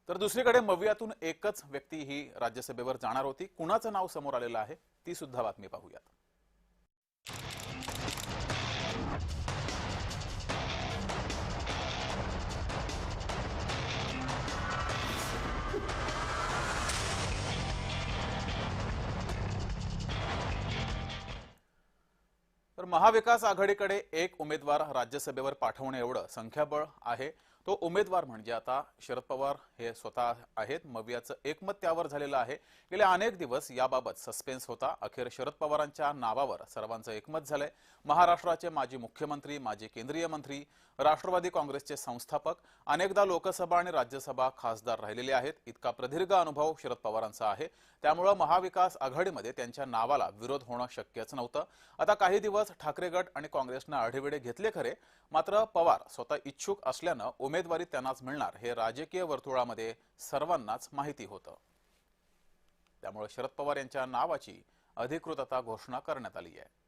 तर दुसरीकडे मवियातून एकच व्यक्ती ही राज्यसभेवर जाणार होती. कुणाचं नाव समोर आलेलं आहे ती सुद्धा बातमी पाहूयात. तर महाविकास आघाडीकडे एक उमेदवार राज्यसभेवर पाठवणे एवढं संख्याबळ आहे. तो उमेदवार म्हणजे आता शरद पवार हे स्वतः आहेत. मवियाचं एकमत त्यावर झालेलं आहे. गेले अनेक दिवस याबाबत सस्पेन्स होता. अखेर शरद पवारांच्या नावावर सर्वांचं एकमत झालंय. महाराष्ट्राचे माजी मुख्यमंत्री, माजी केंद्रीय मंत्री, राष्ट्रवादी काँग्रेसचे संस्थापक, अनेकदा लोकसभा आणि राज्यसभा खासदार राहिलेले आहेत. इतका प्रदीर्घ अनुभव शरद पवारांचा आहे. त्यामुळे महाविकास आघाडीमध्ये त्यांच्या नावाला विरोध होणं शक्यच नव्हतं. आता काही दिवस ठाकरे गट आणि काँग्रेसनं आढेवेढे घेतले खरे, मात्र पवार स्वतः इच्छुक असल्यानं उमेदवारी त्यांनाच मिळणार हे राजकीय वर्तुळामध्ये सर्वांनाच माहिती होतं. त्यामुळे शरद पवार यांच्या नावाची अधिकृत घोषणा करण्यात आली आहे.